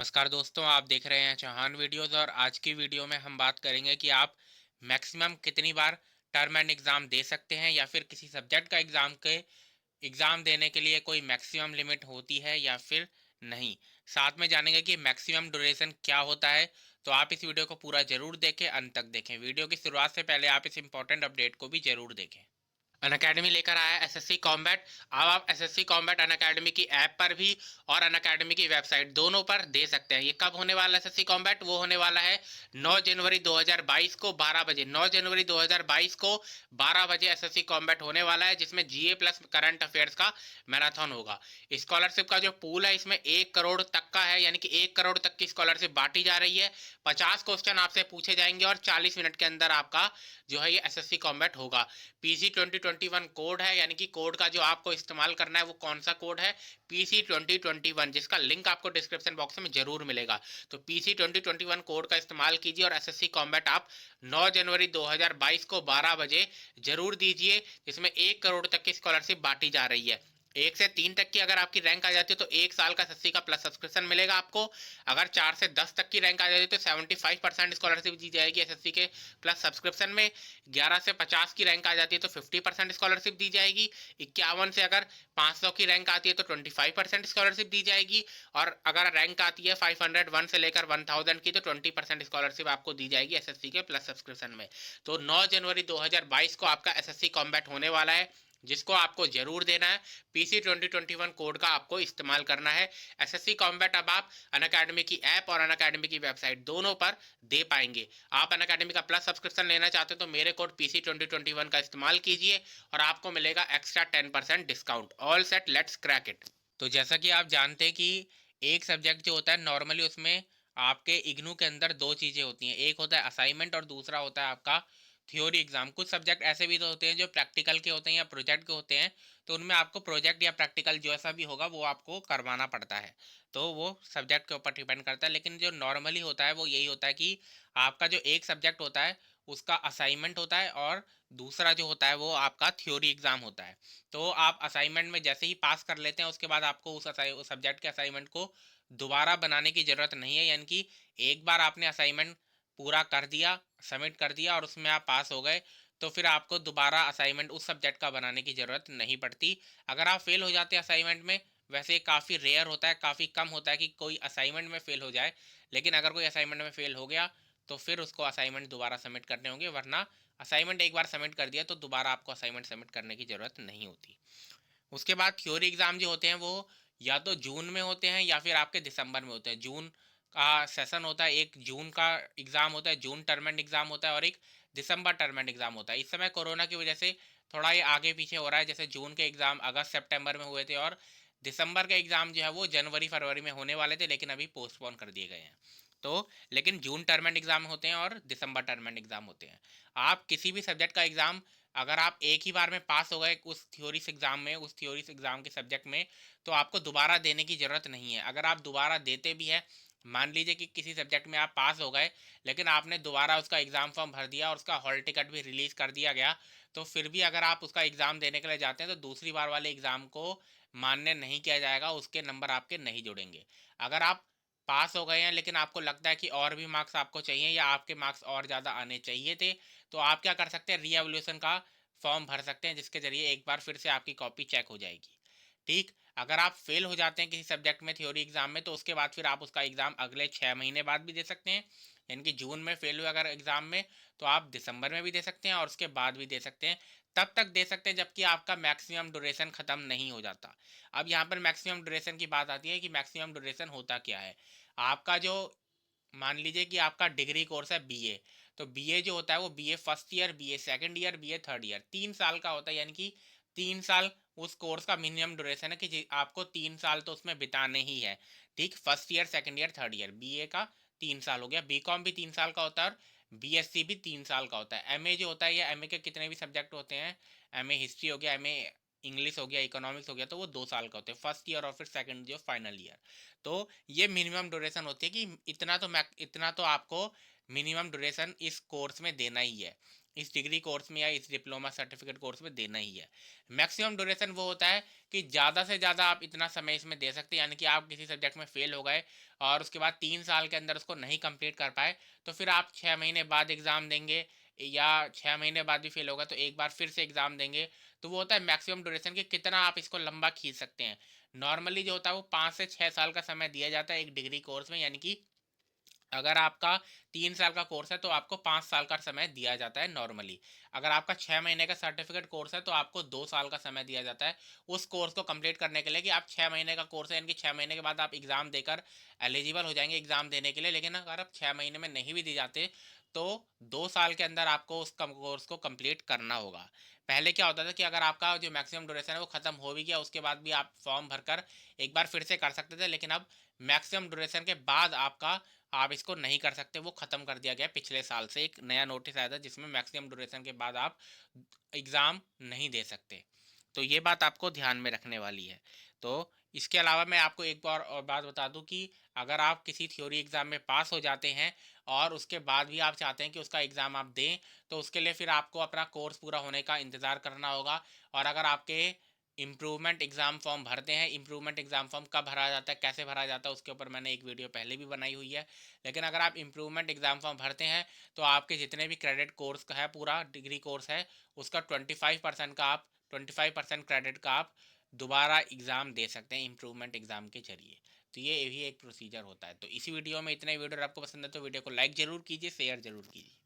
नमस्कार दोस्तों, आप देख रहे हैं चौहान वीडियोज़ और आज की वीडियो में हम बात करेंगे कि आप मैक्सिमम कितनी बार टर्म एंड एग्ज़ाम दे सकते हैं या फिर किसी सब्जेक्ट का एग्ज़ाम देने के लिए कोई मैक्सिमम लिमिट होती है या फिर नहीं। साथ में जानेंगे कि मैक्सिमम ड्यूरेशन क्या होता है। तो आप इस वीडियो को पूरा ज़रूर देखें, अंत तक देखें। वीडियो की शुरुआत से पहले आप इस इंपॉर्टेंट अपडेट को भी ज़रूर देखें। अनअकैडमी लेकर आया है एसएससी कॉम्बैट। अब आप एसएससी कॉम्बैट अनअकैडमी की ऐप पर भी और अनअकैडमी की वेबसाइट दोनों पर दे सकते हैं। ये कब होने वाला है एसएससी कॉम्बैट? वो होने वाला है 9 जनवरी 2022 को 12 बजे। 9 जनवरी 2022 को 12 बजे एसएससी कॉम्बैट होने वाला है, जिसमें जीए प्लस करंट अफेयर्स का मैराथन होगा। स्कॉलरशिप का जो पूल है इसमें 1 करोड़ तक का है, यानी कि 1 करोड़ तक की स्कॉलरशिप बांटी जा रही है। 50 क्वेश्चन आपसे पूछे जाएंगे और 40 मिनट के अंदर आपका जो है ये एसएससी कॉम्बैट होगा। PC 2021 कोड है, यानी कि कोड का जो आपको इस्तेमाल करना है वो कौन सा कोड है? PC 2021, जिसका लिंक आपको डिस्क्रिप्शन बॉक्स में जरूर मिलेगा। तो PC 2021 कोड का इस्तेमाल कीजिए और एसएससी कॉम्बैट आप 9 जनवरी 2022 को 12 बजे जरूर दीजिए, जिसमें 1 करोड़ तक की स्कॉलरशिप बांटी जा रही है। 1 से 3 तक की अगर आपकी रैंक आ जाती है तो 1 साल का एसएससी का प्लस सब्सक्रिप्शन मिलेगा आपको। अगर 4 से 10 तक की रैंक आ जाती है तो 75% स्कॉलरशिप दी जाएगी एसएससी के प्लस सब्सक्रिप्शन में। 11 से 50 की रैंक आ जाती है तो 50% स्कॉलरशिप दी जाएगी। 51 से अगर 500 की रैंक आती है तो 25% स्कॉलरशिप दी जाएगी। और अगर रैंक आती है 501 से लेकर 1000 की तो 20% स्कॉलरशिप आपको दी जाएगी एसएससी के प्लस सब्सक्रिप्शन में। तो 9 जनवरी 2022 को आपका एसएससी कॉम्बैट होने वाला है, जिसको आपको जरूर देना है। PC 2021 कोड का आपको इस्तेमाल करना है। एसएससी कॉम्बैट अब आप अनअकैडमी की ऐप और अनअकैडमी की वेबसाइट दोनों पर दे पाएंगे। आप अनअकैडमी का प्लस सब्सक्रिप्शन लेना चाहते हैं तो मेरे कोड PC 2021 का इस्तेमाल कीजिए और आपको मिलेगा extra 10% discount. All set, let's crack it. तो जैसा कि आप जानते हैं कि एक सब्जेक्ट जो होता है नॉर्मली उसमें आपके इग्नू के अंदर दो चीज़ें होती हैं। एक होता है असाइनमेंट और दूसरा होता है आपका थ्योरी एग्जाम। कुछ सब्जेक्ट ऐसे भी तो होते हैं जो प्रैक्टिकल के होते हैं या प्रोजेक्ट के होते हैं, तो उनमें आपको प्रोजेक्ट या प्रैक्टिकल जो ऐसा भी होगा वो आपको करवाना पड़ता है। तो वो सब्जेक्ट के ऊपर डिपेंड करता है, लेकिन जो नॉर्मली होता है वो यही होता है कि आपका जो एक सब्जेक्ट होता है उसका असाइनमेंट होता है और दूसरा जो होता है वो आपका थ्योरी एग्जाम होता है। तो आप असाइनमेंट में जैसे ही पास कर लेते हैं उसके बाद आपको उस सब्जेक्ट के असाइनमेंट को दोबारा बनाने की ज़रूरत नहीं है, यानी कि एक बार आपने असाइनमेंट पूरा कर दिया, सबमिट कर दिया और उसमें आप पास हो गए, तो फिर आपको दोबारा असाइनमेंट उस सब्जेक्ट का बनाने की ज़रूरत नहीं पड़ती। अगर आप फेल हो जाते हैं असाइनमेंट में, वैसे काफ़ी रेयर होता है, काफ़ी कम होता है कि कोई असाइनमेंट में फेल हो जाए, लेकिन अगर कोई असाइनमेंट में फेल हो गया तो फिर उसको असाइनमेंट दोबारा सबमिट करने होंगे, वरना असाइनमेंट एक बार सबमिट कर दिया तो दोबारा आपको असाइनमेंट सबमिट करने की ज़रूरत नहीं होती। उसके बाद थ्योरी एग्ज़ाम जो होते हैं वो या तो जून में होते हैं या फिर आपके दिसंबर में होते हैं। जून का सेशन होता है, एक जून का एग्ज़ाम होता है, जून टर्म एंड एग्ज़ाम होता है और एक दिसंबर टर्म एंड एग्ज़ाम होता है। इस समय कोरोना की वजह से थोड़ा ये आगे पीछे हो रहा है, जैसे जून के एग्ज़ाम अगस्त सितंबर में हुए थे और दिसंबर के एग्ज़ाम जो है वो जनवरी फरवरी में होने वाले थे, लेकिन अभी पोस्टपोन कर दिए गए हैं। तो लेकिन जून टर्म एंड एग्ज़ाम होते हैं और दिसंबर टर्म एंड एग्ज़ाम होते हैं। आप किसी भी सब्जेक्ट का एग्ज़ाम अगर आप एक ही बार में पास हो गए उस थ्योरीज एग्ज़ाम में, उस थ्योरीज एग्ज़ाम के सब्जेक्ट में, तो आपको दोबारा देने की ज़रूरत नहीं है। अगर आप दोबारा देते भी हैं, मान लीजिए कि किसी सब्जेक्ट में आप पास हो गए लेकिन आपने दोबारा उसका एग्ज़ाम फॉर्म भर दिया और उसका हॉल टिकट भी रिलीज़ कर दिया गया, तो फिर भी अगर आप उसका एग्ज़ाम देने के लिए जाते हैं तो दूसरी बार वाले एग्ज़ाम को मान्य नहीं किया जाएगा, उसके नंबर आपके नहीं जुड़ेंगे। अगर आप पास हो गए हैं लेकिन आपको लगता है कि और भी मार्क्स आपको चाहिए या आपके मार्क्स और ज़्यादा आने चाहिए थे, तो आप क्या कर सकते हैं, रीएवल्यूशन का फॉर्म भर सकते हैं, जिसके ज़रिए एक बार फिर से आपकी कॉपी चेक हो जाएगी। ठीक, अगर आप फेल हो जाते हैं किसी सब्जेक्ट में थ्योरी एग्जाम में, तो उसके बाद फिर आप उसका एग्ज़ाम अगले 6 महीने बाद भी दे सकते हैं। यानी कि जून में फेल हुए अगर एग्ज़ाम में, तो आप दिसंबर में भी दे सकते हैं और उसके बाद भी दे सकते हैं। तब तक दे सकते हैं जबकि आपका मैक्सिमम ड्यूरेशन ख़त्म नहीं हो जाता। अब यहाँ पर मैक्सिमम ड्यूरेशन की बात आती है कि मैक्सिमम ड्यूरेशन होता क्या है। आपका जो, मान लीजिए कि आपका डिग्री कोर्स है बीए, तो बीए जो होता है वो BA first year, BA second year, BA third year 3 साल का होता है। यानी कि 3 साल उस कोर्स का मिनिमम ड्यूरेशन है कि आपको 3 साल तो उसमें बिताने ही है। ठीक, first year, second year, third year, BA का 3 साल हो गया। बीकॉम भी 3 साल का होता है और बीएससी भी 3 साल का होता है। एमए जो होता है, या एमए के कितने भी सब्जेक्ट होते हैं, एमए हिस्ट्री हो गया, एमए इंग्लिश हो गया, इकोनॉमिक्स हो गया, तो वो 2 साल का होते हैं, फर्स्ट ईयर और फिर सेकंड जो फाइनल ईयर। तो ये मिनिमम ड्यूरेशन होती है कि इतना तो आपको मिनिमम ड्यूरेशन इस कोर्स में देना ही है। इस डिग्री कोर्स में या इस डिप्लोमा सर्टिफिकेट कोर्स में देना ही है। मैक्सिमम ड्यूरेशन वो होता है कि ज़्यादा से ज़्यादा आप इतना समय इसमें दे सकते हैं, यानी कि आप किसी सब्जेक्ट में फेल हो गए और उसके बाद 3 साल के अंदर उसको नहीं कंप्लीट कर पाए, तो फिर आप 6 महीने बाद एग्ज़ाम देंगे, या 6 महीने बाद भी फेल होगा तो एक बार फिर से एग्ज़ाम देंगे। तो वो होता है मैक्सिमम ड्यूरेशन कि कितना आप इसको लंबा खींच सकते हैं। नॉर्मली जो होता है वो 5 से 6 साल का समय दिया जाता है एक डिग्री कोर्स में, यानी कि अगर आपका 3 साल का कोर्स है तो आपको 5 साल का समय दिया जाता है नॉर्मली। अगर आपका 6 महीने का सर्टिफिकेट कोर्स है तो आपको 2 साल का समय दिया जाता है उस कोर्स को कंप्लीट करने के लिए, कि आप 6 महीने का कोर्स है, यानी कि 6 महीने के बाद आप एग्ज़ाम देकर एलिजिबल हो जाएंगे एग्ज़ाम देने के लिए। लेकिन अगर आप 6 महीने में नहीं भी दी जाते तो 2 साल के अंदर आपको उस कोर्स को कंप्लीट करना होगा। पहले क्या होता था कि अगर आपका जो मैक्सिमम ड्यूरेशन है वो ख़त्म हो भी गया, उसके बाद भी आप फॉर्म भरकर एक बार फिर से कर सकते थे, लेकिन अब मैक्सिमम ड्यूरेशन के बाद आप इसको नहीं कर सकते, वो ख़त्म कर दिया गया। पिछले साल से एक नया नोटिस आया था जिसमें मैक्सिमम ड्यूरेशन के बाद आप एग्ज़ाम नहीं दे सकते। तो ये बात आपको ध्यान में रखने वाली है। तो इसके अलावा मैं आपको एक बार और बात बता दूं कि अगर आप किसी थ्योरी एग्ज़ाम में पास हो जाते हैं और उसके बाद भी आप चाहते हैं कि उसका एग्ज़ाम आप दें, तो उसके लिए फिर आपको अपना कोर्स पूरा होने का इंतज़ार करना होगा। और अगर आपके इम्प्रूवमेंट एग्ज़ाम फॉर्म भरते हैं, इम्प्रूवमेंट एग्ज़ाम फॉर्म कब भरा जाता है, कैसे भरा जाता है, उसके ऊपर मैंने एक वीडियो पहले भी बनाई हुई है। लेकिन अगर आप इम्प्रूवमेंट एग्ज़ाम फॉर्म भरते हैं तो आपके जितने भी क्रेडिट कोर्स का है, पूरा डिग्री कोर्स है, उसका 25% क्रेडिट का आप दोबारा एग्ज़ाम दे सकते हैं इम्प्रूवमेंट एग्ज़ाम के जरिए। तो ये भी एक प्रोसीजर होता है। तो इसी वीडियो में इतना ही। वीडियो आपको पसंद है तो वीडियो को लाइक ज़रूर कीजिए, शेयर ज़रूर कीजिए।